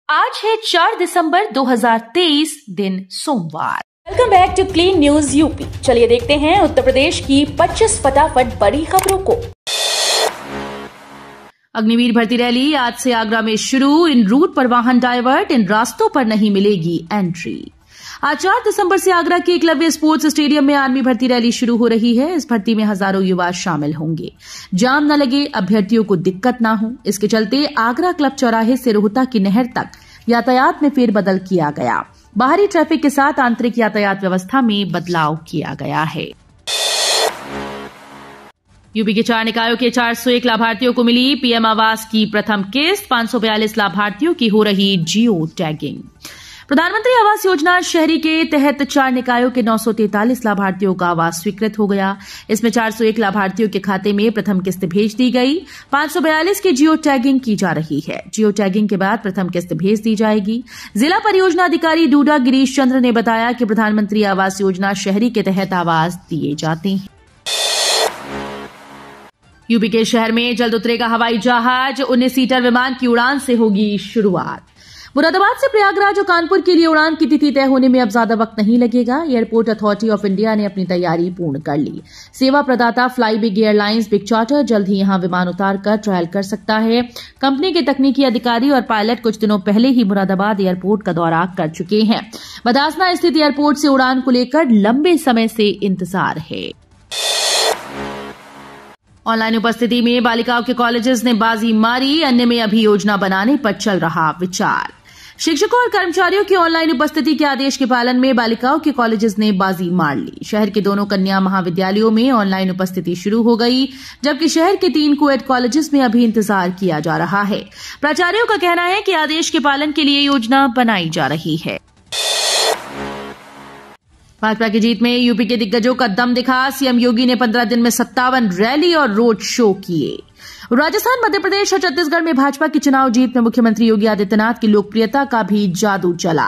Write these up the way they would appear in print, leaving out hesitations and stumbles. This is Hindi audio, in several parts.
आज है 4 दिसंबर 2023, दिन सोमवार। Welcome back to Clean News UP. चलिए देखते हैं उत्तर प्रदेश की 25 फटाफट बड़ी खबरों को। अग्निवीर भर्ती रैली आज से आगरा में शुरू। इन रूट पर वाहन डाइवर्ट, इन रास्तों पर नहीं मिलेगी एंट्री। आज 4 दिसंबर से आगरा के एकलव्य स्पोर्ट्स स्टेडियम में आर्मी भर्ती रैली शुरू हो रही है। इस भर्ती में हजारों युवा शामिल होंगे। जाम न लगे, अभ्यर्थियों को दिक्कत न हो, इसके चलते आगरा क्लब चौराहे से रोहता की नहर तक यातायात में फेरबदल किया गया। बाहरी ट्रैफिक के साथ आंतरिक यातायात व्यवस्था में बदलाव किया गया है। यूपी के 4 निकायों के 401 लाभार्थियों को मिली पीएम आवास की प्रथम किस्त। 542 लाभार्थियों की हो रही जियो टैगिंग। प्रधानमंत्री आवास योजना शहरी के तहत 4 निकायों के 943 लाभार्थियों का आवास स्वीकृत हो गया। इसमें 401 लाभार्थियों के खाते में प्रथम किस्त भेज दी गई। 542 की जियो टैगिंग की जा रही है। जियो टैगिंग के बाद प्रथम किस्त भेज दी जाएगी। जिला परियोजना अधिकारी डूडा गिरीश चंद्र ने बताया कि प्रधानमंत्री आवास योजना शहरी के तहत आवास दिए जाते हैं। यूपी के शहर में जल्द उतरेगा हवाई जहाज। 19 सीटर विमान की उड़ान से होगी शुरुआत। मुरादाबाद से प्रयागराज और कानपुर के लिए उड़ान की तिथि तय होने में अब ज्यादा वक्त नहीं लगेगा। एयरपोर्ट अथॉरिटी ऑफ इंडिया ने अपनी तैयारी पूर्ण कर ली। सेवा प्रदाता fly big airlines big charter जल्द ही यहां विमान उतारकर ट्रायल कर सकता है। कंपनी के तकनीकी अधिकारी और पायलट कुछ दिनों पहले ही मुरादाबाद एयरपोर्ट का दौरा कर चुके हैं। बदासना स्थित एयरपोर्ट से उड़ान को लेकर लंबे समय से इंतजार है। ऑनलाइन उपस्थिति में बालिकाओं के कॉलेजेस ने बाजी मारी। अन्य में अभी योजना बनाने पर चल रहा विचार। शिक्षकों और कर्मचारियों की ऑनलाइन उपस्थिति के आदेश के पालन में बालिकाओं के कॉलेजेस ने बाजी मार ली। शहर के दोनों कन्या महाविद्यालयों में ऑनलाइन उपस्थिति शुरू हो गई, जबकि शहर के 3 कोएड कॉलेजेस में अभी इंतजार किया जा रहा है। प्राचार्यों का कहना है कि आदेश के पालन के लिए योजना बनाई जा रही है। भाजपा की जीत में यूपी के दिग्गजों का दम दिखा। सीएम योगी ने 15 दिन में 57 रैली और रोड शो किए। राजस्थान, मध्य प्रदेश और छत्तीसगढ़ में भाजपा की चुनाव जीत में मुख्यमंत्री योगी आदित्यनाथ की लोकप्रियता का भी जादू चला।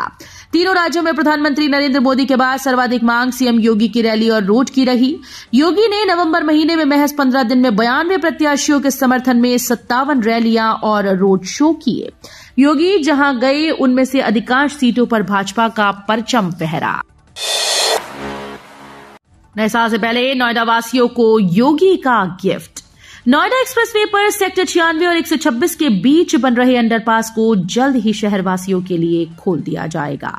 तीनों राज्यों में प्रधानमंत्री नरेंद्र मोदी के बाद सर्वाधिक मांग सीएम योगी की रैली और रोड की रही। योगी ने नवंबर महीने में महज 15 दिन में 92 प्रत्याशियों के समर्थन में 57 रैलियां और रोड शो किए। योगी जहां गए उनमें से अधिकांश सीटों पर भाजपा का परचम फहरा। नए साल से पहले नोएडा वासियों को योगी का गिफ्ट। नोएडा एक्सप्रेसवे पर सेक्टर 96 और 126 के बीच बन रहे अंडरपास को जल्द ही शहरवासियों के लिए खोल दिया जाएगा।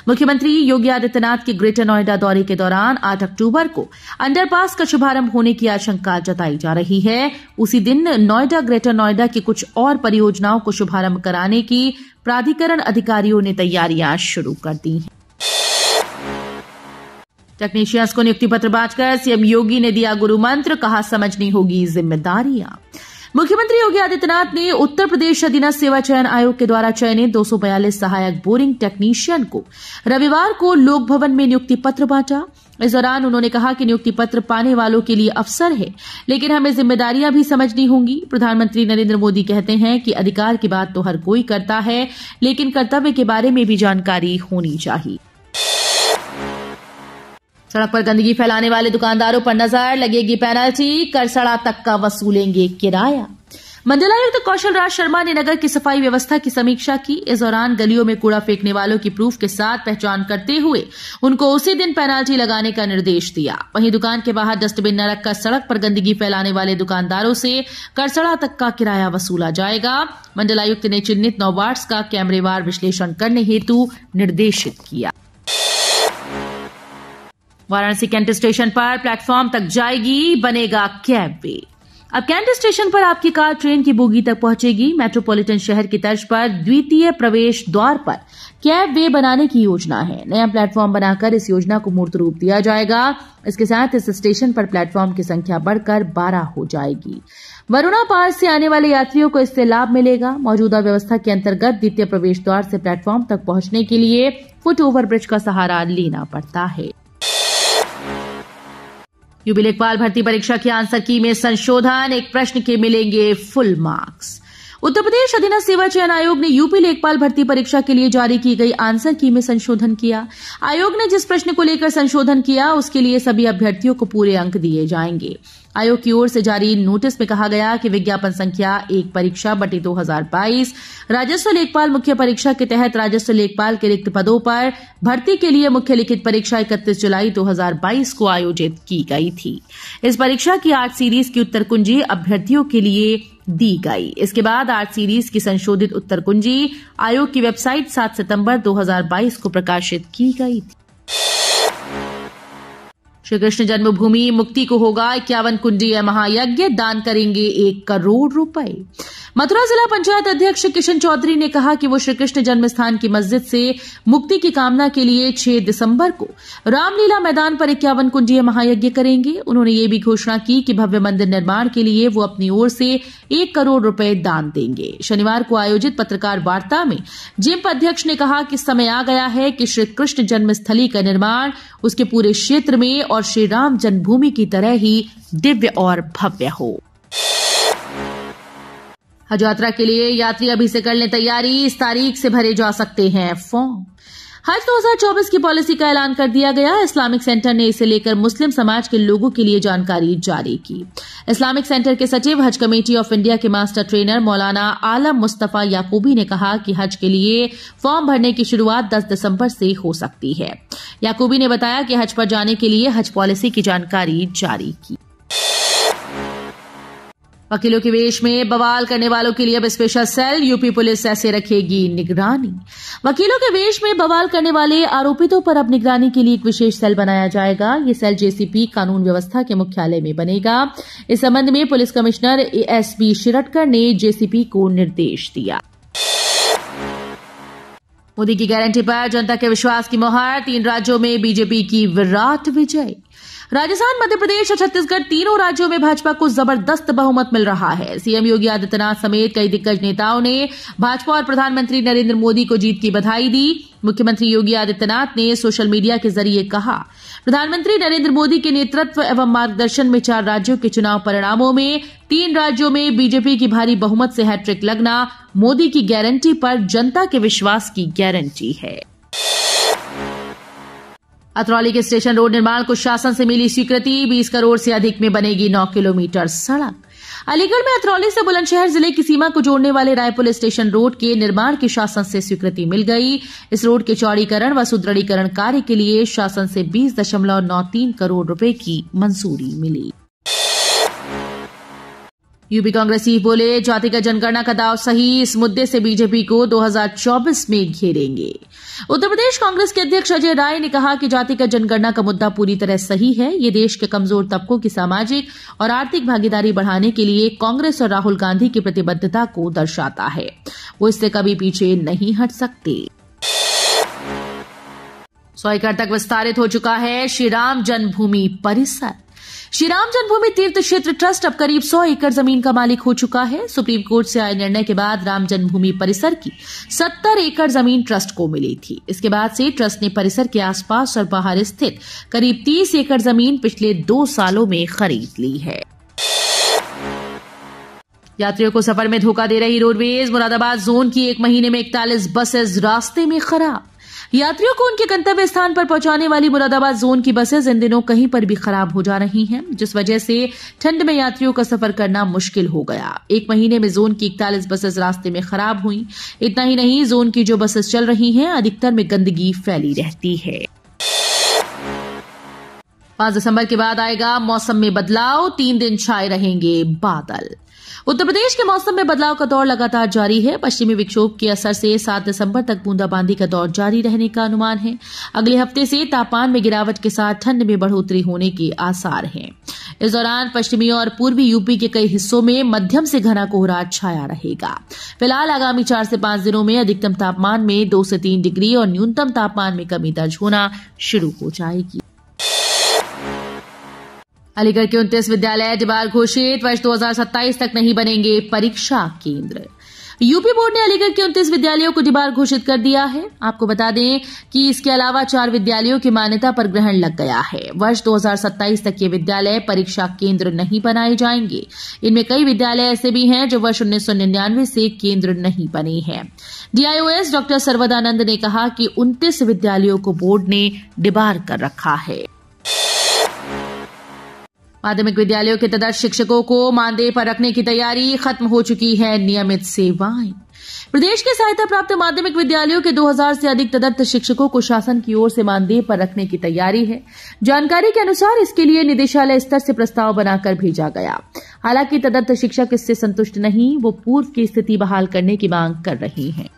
मुख्यमंत्री योगी आदित्यनाथ के ग्रेटर नोएडा दौरे के दौरान 8 अक्टूबर को अंडरपास का शुभारंभ होने की आशंका जताई जा रही है। उसी दिन नोएडा ग्रेटर नोएडा की कुछ और परियोजनाओं को शुभारंभ कराने की प्राधिकरण अधिकारियों ने तैयारियां शुरू कर दी हैं। टेक्नीशियंस को नियुक्ति पत्र बांटकर सीएम योगी ने दिया गुरु मंत्र, कहा समझनी होगी जिम्मेदारियां। मुख्यमंत्री योगी आदित्यनाथ ने उत्तर प्रदेश अधीनस्थ सेवा चयन आयोग के द्वारा चयनित 242 सहायक बोरिंग टेक्नीशियन को रविवार को लोक भवन में नियुक्ति पत्र बांटा। इस दौरान उन्होंने कहा कि नियुक्ति पत्र पाने वालों के लिए अवसर है, लेकिन हमें जिम्मेदारियां भी समझनी होंगी। प्रधानमंत्री नरेंद्र मोदी कहते हैं कि अधिकार की बात तो हर कोई करता है, लेकिन कर्तव्य के बारे में भी जानकारी होनी चाहिए। सड़क पर गंदगी फैलाने वाले दुकानदारों पर नजर, लगेगी पेनल्टी, करसड़ा तक का वसूलेंगे किराया। मंडलायुक्त कौशल राज शर्मा ने नगर की सफाई व्यवस्था की समीक्षा की। इस दौरान गलियों में कूड़ा फेंकने वालों की प्रूफ के साथ पहचान करते हुए उनको उसी दिन पेनल्टी लगाने का निर्देश दिया। वहीं दुकान के बाहर डस्टबिन न रखकर सड़क पर गंदगी फैलाने वाले दुकानदारों से करसड़ा तक का किराया वसूला जाएगा। मंडलायुक्त ने चिन्हित 9 वार्ड्स का कैमरेवार विश्लेषण करने हेतु निर्देशित किया। वाराणसी कैंट स्टेशन पर प्लेटफॉर्म तक जाएगी, बनेगा कैब वे। अब कैंट स्टेशन पर आपकी कार ट्रेन की बोगी तक पहुंचेगी। मेट्रोपॉलिटन शहर की तर्ज पर द्वितीय प्रवेश द्वार पर कैब वे बनाने की योजना है। नया प्लेटफॉर्म बनाकर इस योजना को मूर्त रूप दिया जाएगा। इसके साथ इस स्टेशन पर प्लेटफॉर्म की संख्या बढ़कर 12 हो जाएगी। वरुणा पार से आने वाले यात्रियों को इससे लाभ मिलेगा। मौजूदा व्यवस्था के अंतर्गत द्वितीय प्रवेश द्वार से प्लेटफॉर्म तक पहुंचने के लिए फुट ओवर ब्रिज का सहारा लेना पड़ता है। यूपी लेखपाल भर्ती परीक्षा की आंसर की में संशोधन, एक प्रश्न के मिलेंगे फुल मार्क्स। उत्तर प्रदेश अधीनस्थ सेवा चयन आयोग ने यूपी लेखपाल भर्ती परीक्षा के लिए जारी की गई आंसर की में संशोधन किया। आयोग ने जिस प्रश्न को लेकर संशोधन किया उसके लिए सभी अभ्यर्थियों को पूरे अंक दिए जाएंगे। आयोग की ओर से जारी नोटिस में कहा गया कि विज्ञापन संख्या 1 परीक्षा बटे 2022 राजस्व लेखपाल मुख्य परीक्षा के तहत राजस्व लेखपाल के रिक्त पदों पर भर्ती के लिए मुख्य लिखित परीक्षा 31 जुलाई 2022 को आयोजित की गई थी। इस परीक्षा की 8 सीरीज की उत्तर कुंजी अभ्यर्थियों के लिए दी गई। इसके बाद 8 सीरीज की संशोधित उत्तर कुंजी आयोग की वेबसाइट 7 सितंबर 2022 को प्रकाशित की गई थी। श्री कृष्ण जन्मभूमि मुक्ति को होगा 51 कुंडीय महायज्ञ, दान करेंगे 1 करोड़ रुपए। मथुरा जिला पंचायत अध्यक्ष किशन चौधरी ने कहा कि वो श्री कृष्ण जन्म स्थान की मस्जिद से मुक्ति की कामना के लिए 6 दिसंबर को रामलीला मैदान पर 51 कुंडीय महायज्ञ करेंगे। उन्होंने ये भी घोषणा की कि भव्य मंदिर निर्माण के लिए वो अपनी ओर से 1 करोड़ रुपए दान देंगे। शनिवार को आयोजित पत्रकार वार्ता में जिप अध्यक्ष ने कहा कि समय आ गया है कि श्री कृष्ण जन्मस्थली का निर्माण उसके पूरे क्षेत्र में और श्री राम जन्मभूमि की तरह ही दिव्य और भव्य हो। हज यात्रा के लिए यात्री अभी से कर लें तैयारी, इस तारीख से भरे जा सकते हैं फॉर्म। हज 2024 की पॉलिसी का ऐलान कर दिया गया। इस्लामिक सेंटर ने इसे लेकर मुस्लिम समाज के लोगों के लिए जानकारी जारी की। इस्लामिक सेंटर के सचिव हज कमेटी ऑफ इंडिया के मास्टर ट्रेनर मौलाना आलम मुस्तफा याकूबी ने कहा कि हज के लिए फॉर्म भरने की शुरुआत 10 दिसंबर से हो सकती है। याकूबी ने बताया कि हज पर जाने के लिए हज पॉलिसी की जानकारी जारी की। वकीलों के वेश में बवाल करने वालों के लिए अब स्पेशल सेल, यूपी पुलिस ऐसे रखेगी निगरानी। वकीलों के वेश में बवाल करने वाले आरोपितों पर अब निगरानी के लिए एक विशेष सेल बनाया जाएगा। ये सेल जेसीपी कानून व्यवस्था के मुख्यालय में बनेगा। इस संबंध में पुलिस कमिश्नर एसबी शिरडकर ने जेसीपी को निर्देश दिया। मोदी की गारंटी पर जनता के विश्वास की मोहर, 3 राज्यों में बीजेपी की विराट विजय। राजस्थान, मध्य प्रदेश और छत्तीसगढ़ तीनों राज्यों में भाजपा को जबरदस्त बहुमत मिल रहा है। सीएम योगी आदित्यनाथ समेत कई दिग्गज नेताओं ने भाजपा और प्रधानमंत्री नरेंद्र मोदी को जीत की बधाई दी। मुख्यमंत्री योगी आदित्यनाथ ने सोशल मीडिया के जरिए कहा, प्रधानमंत्री नरेंद्र मोदी के नेतृत्व एवं मार्गदर्शन में 4 राज्यों के चुनाव परिणामों में 3 राज्यों में बीजेपी की भारी बहुमत से हैट्रिक लगना मोदी की गारंटी पर जनता के विश्वास की गारंटी है। अतरौली के स्टेशन रोड निर्माण को शासन से मिली स्वीकृति, 20 करोड़ से अधिक में बनेगी 9 किलोमीटर सड़क। अलीगढ़ में अतरौली से बुलंदशहर जिले की सीमा को जोड़ने वाले रायपुर स्टेशन रोड के निर्माण की शासन से स्वीकृति मिल गई। इस रोड के चौड़ीकरण व सुदृढ़ीकरण कार्य के लिए शासन से 20.93 करोड़ रुपए की मंजूरी मिली। यूपी कांग्रेस चीफ बोले, जातिगत जनगणना का दाव सही, इस मुद्दे से बीजेपी को 2024 में घेरेंगे। उत्तर प्रदेश कांग्रेस के अध्यक्ष अजय राय ने कहा कि जातिगत जनगणना का मुद्दा पूरी तरह सही है। ये देश के कमजोर तबकों की सामाजिक और आर्थिक भागीदारी बढ़ाने के लिए कांग्रेस और राहुल गांधी की प्रतिबद्धता को दर्शाता है। वो इससे कभी पीछे नहीं हट सकते। 100 एकड़ तक विस्तारित हो चुका है श्री राम जन्मभूमि परिसर। श्री राम जन्मभूमि तीर्थ क्षेत्र ट्रस्ट अब करीब 100 एकड़ जमीन का मालिक हो चुका है। सुप्रीम कोर्ट से आए निर्णय के बाद राम जन्मभूमि परिसर की 70 एकड़ जमीन ट्रस्ट को मिली थी। इसके बाद से ट्रस्ट ने परिसर के आसपास और बाहर स्थित करीब 30 एकड़ जमीन पिछले 2 सालों में खरीद ली है। यात्रियों को सफर में धोखा दे रही रोडवेज, मुरादाबाद जोन की 1 महीने में 41 बसेस रास्ते में खराब। यात्रियों को उनके गंतव्य स्थान पर पहुंचाने वाली मुरादाबाद जोन की बसेस इन दिनों कहीं पर भी खराब हो जा रही हैं, जिस वजह से ठंड में यात्रियों का सफर करना मुश्किल हो गया। 1 महीने में जोन की 41 बसेस रास्ते में खराब हुई। इतना ही नहीं, जोन की जो बसेस चल रही हैं अधिकतर में गंदगी फैली रहती है। 5 दिसंबर के बाद आएगा मौसम में बदलाव, 3 दिन छाए रहेंगे बादल। उत्तर प्रदेश के मौसम में बदलाव का दौर लगातार जारी है। पश्चिमी विक्षोभ के असर से 7 दिसंबर तक बूंदाबांदी का दौर जारी रहने का अनुमान है। अगले हफ्ते से तापमान में गिरावट के साथ ठंड में बढ़ोतरी होने के आसार हैं। इस दौरान पश्चिमी और पूर्वी यूपी के कई हिस्सों में मध्यम से घना कोहरा छाया रहेगा। फिलहाल आगामी 4 से 5 दिनों में अधिकतम तापमान में 2 से 3 डिग्री और न्यूनतम तापमान में कमी दर्ज होना शुरू हो जाएगी। अलीगढ़ के 29 विद्यालय डिबार घोषित, वर्ष 2027 तक नहीं बनेंगे परीक्षा केंद्र। यूपी बोर्ड ने अलीगढ़ के 29 विद्यालयों को डिबार घोषित कर दिया है। आपको बता दें कि इसके अलावा 4 विद्यालयों की मान्यता पर ग्रहण लग गया है। वर्ष 2027 तक ये विद्यालय परीक्षा केंद्र नहीं बनाए जाएंगे। इनमें कई विद्यालय ऐसे भी हैं जो वर्ष 1999 से केंद्र नहीं बने हैं। डीआईओएस डॉक्टर सर्वदानंद ने कहा कि 29 विद्यालयों को बोर्ड ने डिबार कर रखा है। माध्यमिक विद्यालयों के तदर्थ शिक्षकों को मानदेय पर रखने की तैयारी, खत्म हो चुकी है नियमित सेवाएं। प्रदेश के सहायता प्राप्त माध्यमिक विद्यालयों के 2000 से अधिक तदर्थ शिक्षकों को शासन की ओर से मानदेय पर रखने की तैयारी है। जानकारी के अनुसार इसके लिए निदेशालय स्तर से प्रस्ताव बनाकर भेजा गया। हालांकि तदर्थ शिक्षक इससे संतुष्ट नहीं, वो पूर्व की स्थिति बहाल करने की मांग कर रहे हैं।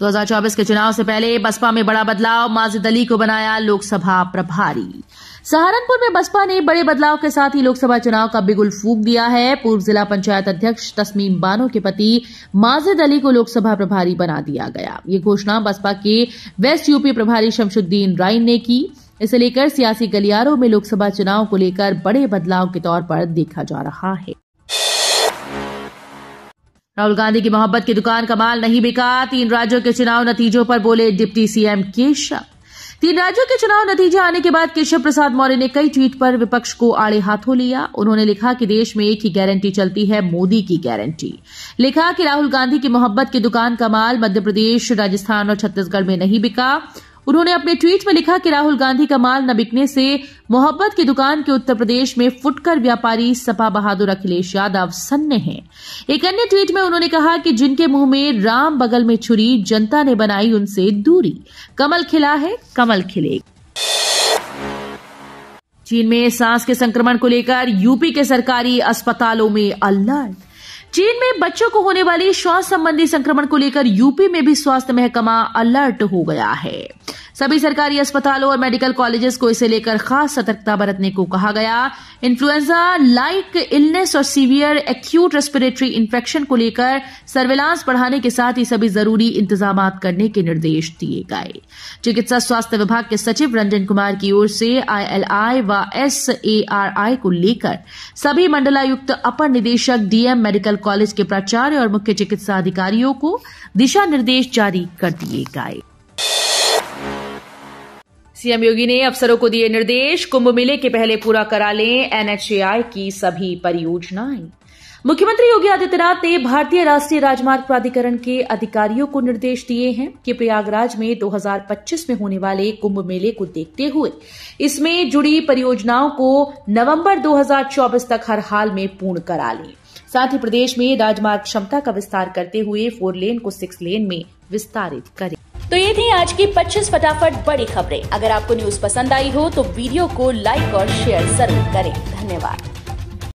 2024 के चुनाव से पहले बसपा में बड़ा बदलाव, माजिद अली को बनाया लोकसभा प्रभारी। सहारनपुर में बसपा ने बड़े बदलाव के साथ ही लोकसभा चुनाव का बिगुल फूंक दिया है। पूर्व जिला पंचायत अध्यक्ष तस्मीम बानो के पति माजिद अली को लोकसभा प्रभारी बना दिया गया। ये घोषणा बसपा के वेस्ट यूपी प्रभारी शमशुद्दीन राइन ने की। इसे लेकर सियासी गलियारों में लोकसभा चुनाव को लेकर बड़े बदलाव के तौर पर देखा जा रहा है। राहुल गांधी की मोहब्बत की दुकान का माल नहीं बिका, 3 राज्यों के चुनाव नतीजों पर बोले डिप्टी सीएम केशव। 3 राज्यों के चुनाव नतीजे आने के बाद केशव प्रसाद मौर्य ने कई ट्वीट पर विपक्ष को आड़े हाथों लिया। उन्होंने लिखा कि देश में एक ही गारंटी चलती है, मोदी की गारंटी। लिखा कि राहुल गांधी की मोहब्बत की दुकान का माल मध्य प्रदेश, राजस्थान और छत्तीसगढ़ में नहीं बिका। उन्होंने अपने ट्वीट में लिखा कि राहुल गांधी का माल न बिकने से मोहब्बत की दुकान के उत्तर प्रदेश में फुटकर व्यापारी सपा बहादुर अखिलेश यादव सन्ने हैं। एक अन्य ट्वीट में उन्होंने कहा कि जिनके मुंह में राम बगल में छुरी, जनता ने बनाई उनसे दूरी। कमल खिला है, कमल खिलेगा। चीन में सांस के संक्रमण को लेकर यूपी के सरकारी अस्पतालों में अलर्ट। चीन में बच्चों को होने वाली श्वास संबंधी संक्रमण को लेकर यूपी में भी स्वास्थ्य महकमा अलर्ट हो गया है। सभी सरकारी अस्पतालों और मेडिकल कॉलेजेस को इसे लेकर खास सतर्कता बरतने को कहा गया। इन्फ्लुएंजा लाइक इलनेस और सीवियर एक्यूट रेस्पिरेटरी इन्फेक्शन को लेकर सर्विलांस बढ़ाने के साथ ही सभी जरूरी इंतजाम करने के निर्देश दिए गए। चिकित्सा स्वास्थ्य विभाग के सचिव रंजन कुमार की ओर से ILI व SARI को लेकर सभी मंडलायुक्त, अपर निदेशक, DM, मेडिकल कॉलेज के प्राचार्य और मुख्य चिकित्सा अधिकारियों को दिशा निर्देश जारी कर दिए गए। सीएम योगी ने अफसरों को दिए निर्देश, कुंभ मेले के पहले पूरा करा लें NHAI की सभी परियोजनाएं। मुख्यमंत्री योगी आदित्यनाथ ने भारतीय राष्ट्रीय राजमार्ग प्राधिकरण के अधिकारियों को निर्देश दिए हैं कि प्रयागराज में 2025 में होने वाले कुंभ मेले को देखते हुए इसमें जुड़ी परियोजनाओं को नवंबर 2024 तक हर हाल में पूर्ण करा लें। साथ ही प्रदेश में राजमार्ग क्षमता का विस्तार करते हुए 4 लेन को 6 लेन में विस्तारित करें। तो ये थी आज की 25 फटाफट बड़ी खबरें। अगर आपको न्यूज पसंद आई हो तो वीडियो को लाइक और शेयर जरूर करें। धन्यवाद।